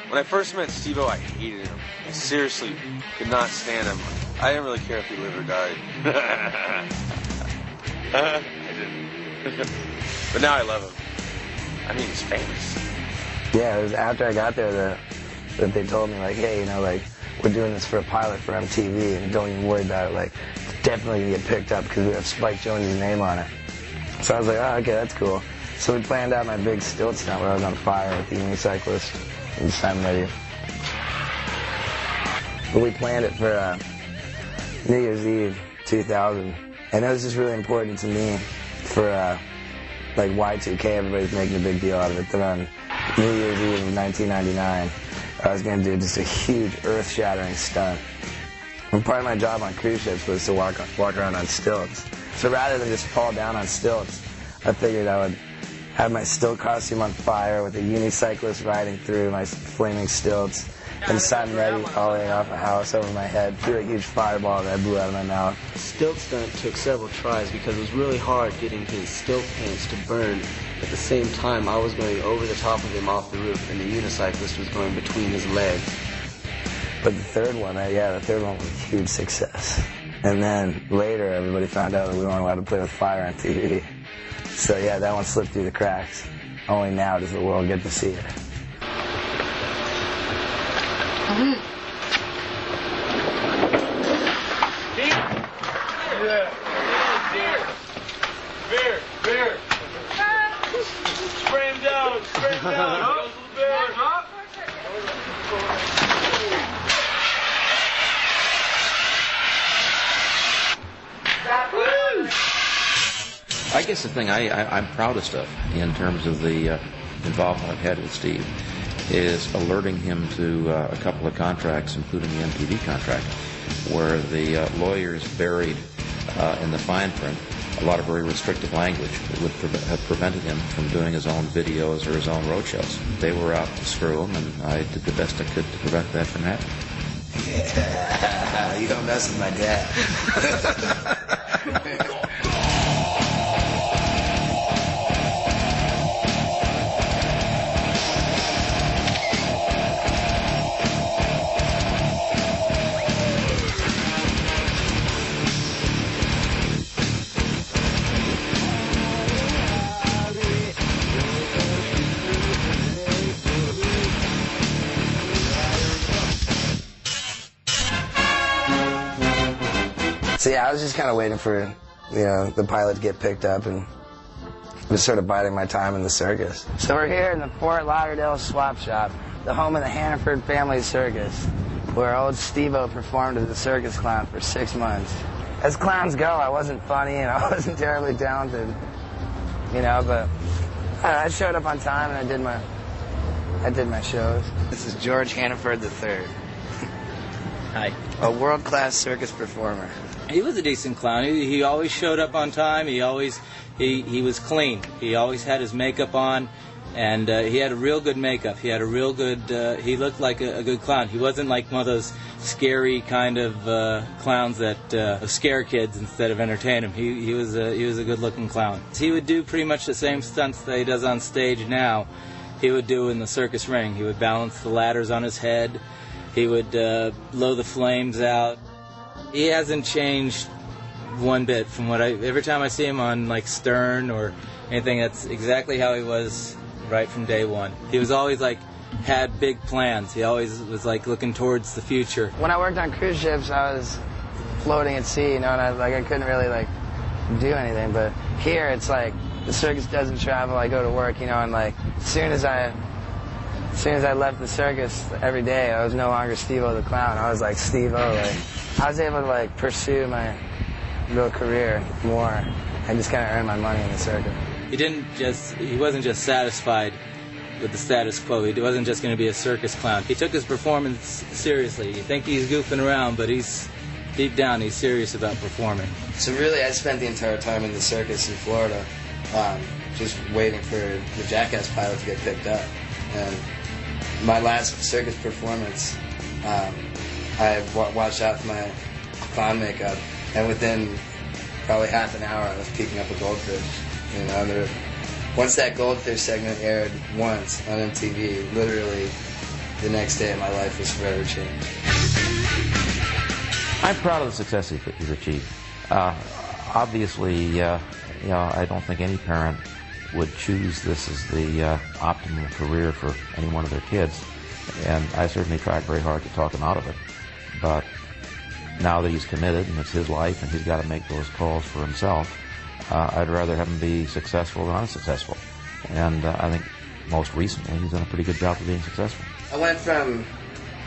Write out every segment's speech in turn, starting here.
When I first met Steve-O, I hated him. I seriously could not stand him. I didn't really care if he lived or died. I didn't. But now I love him. I mean, he's famous. Yeah, it was after I got there that they told me, like, hey, you know, like, we're doing this for a pilot for MTV, and don't even worry about it. Like, it's definitely going to get picked up because we have Spike Jonze's name on it. So I was like, oh, okay, that's cool. So we planned out my big stilt stunt where I was on fire with the unicyclist and Simon Reddy. But we planned it for New Year's Eve 2000. And it was just really important to me for like Y2K, everybody's making a big deal out of it, that on New Year's Eve of 1999, I was going to do just a huge earth-shattering stunt. And part of my job on cruise ships was to walk around on stilts. So rather than just fall down on stilts, I figured I would have my stilt costume on fire with a unicyclist riding through my flaming stilts, and Simon Reddy falling off a house over my head through a huge fireball that I blew out of my mouth. The stilt stunt took several tries because it was really hard getting his stilt pants to burn. At the same time, I was going over the top of him off the roof, and the unicyclist was going between his legs. But the third one, the third one was a huge success. And then later, everybody found out that we weren't allowed to play with fire on TV. So yeah, that one slipped through the cracks. Only now does the world get to see it. Beer. Spray him down. Goes the bear. I guess the thing I'm proudest of in terms of the involvement I've had with Steve is alerting him to a couple of contracts, including the MTV contract, where the lawyers buried in the fine print a lot of very restrictive language that would have prevented him from doing his own videos or his own road shows. They were out to screw him, and I did the best I could to prevent that from happening. Yeah, you don't mess with my dad. So yeah, I was just kind of waiting for, the pilot to get picked up and just sort of biding my time in the circus. So we're here in the Fort Lauderdale Swap Shop, the home of the Hannaford Family Circus, where old Steve-O performed as a circus clown for 6 months. As clowns go, I wasn't funny and I wasn't terribly talented, but I showed up on time and I did my shows. This is George Hannaford III. Hi. A world-class circus performer. He was a decent clown. He always showed up on time. He was clean. He always had his makeup on, and he had a real good makeup. He had a real good. He looked like a good clown. He wasn't like one of those scary kind of clowns that scare kids instead of entertain them. He was a good-looking clown. He would do pretty much the same stunts that he does on stage now. He would do in the circus ring. He would balance the ladders on his head. He would blow the flames out. He hasn't changed one bit from every time I see him on like Stern or anything, that's exactly how he was right from day one. He was always had big plans. He always was looking towards the future. When I worked on cruise ships, I was floating at sea, and I couldn't really do anything. But here, it's the circus doesn't travel. I go to work, and as soon as I left the circus every day, I was no longer Steve-O the clown. I was Steve-O. I was able to pursue my real career more and just kind of earn my money in the circus. He wasn't just satisfied with the status quo. He wasn't just going to be a circus clown. He took his performance seriously. You think he's goofing around, but deep down he's serious about performing. So really, I spent the entire time in the circus in Florida, just waiting for the Jackass pilot to get picked up. And my last circus performance, I washed out my clown makeup, and within probably half an hour I was picking up a goldfish. Once that goldfish segment aired once on MTV, literally the next day my life was forever changed. I'm proud of the success he's achieved. Obviously, I don't think any parent would choose this as the optimal career for any one of their kids, and I certainly tried very hard to talk him out of it. But now that he's committed and it's his life and he's got to make those calls for himself, I'd rather have him be successful than unsuccessful. And I think most recently he's done a pretty good job of being successful. I went from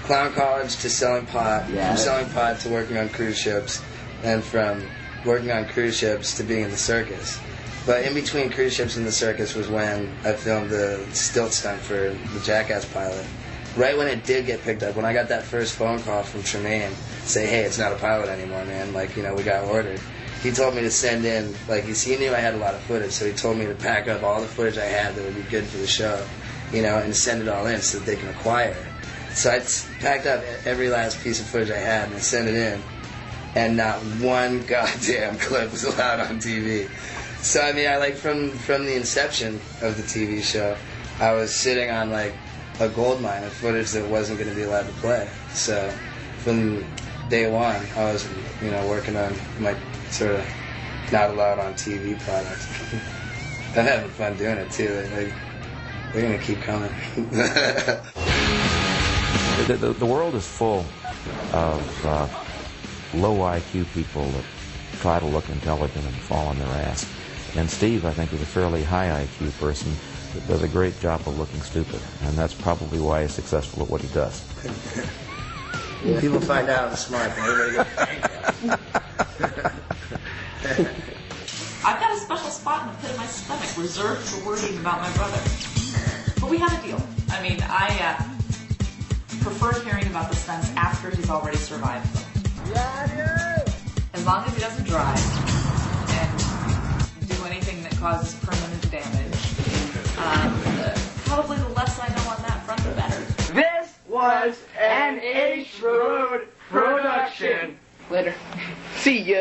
clown college to selling pot, from selling pot to working on cruise ships, and from working on cruise ships to being in the circus. But in between cruise ships and the circus was when I filmed the stilt stunt for the Jackass pilot. Right when it did get picked up, when I got that first phone call from Tremaine, say, hey, it's not a pilot anymore, man, like, you know, we got ordered. He told me to send in, like, he knew I had a lot of footage, so he told me to pack up all the footage I had that would be good for the show, you know, and send it all in so that they can acquire it. So I packed up every last piece of footage I had and I sent it in, and not one goddamn clip was allowed on TV. So, I mean, I like, from the inception of the TV show, I was sitting on, like, a gold mine of footage that wasn't going to be allowed to play. So, from day one, I was, you know, working on my sort of not allowed on TV product. I'm having fun doing it too. They're going to keep coming. The world is full of low IQ people that try to look intelligent and fall on their ass. And Steve, I think, is a fairly high IQ person that does a great job of looking stupid. And that's probably why he's successful at what he does. People find out I'm smart, but everybody goes angry. I've got a special spot in the pit of my stomach reserved for worrying about my brother. But we have a deal. I mean, I prefer hearing about the stunts after he's already survived them. As long as he doesn't drive and do anything that causes permanent damage. Probably the less I know on that front, the better. This was an H Road production. Later. See ya.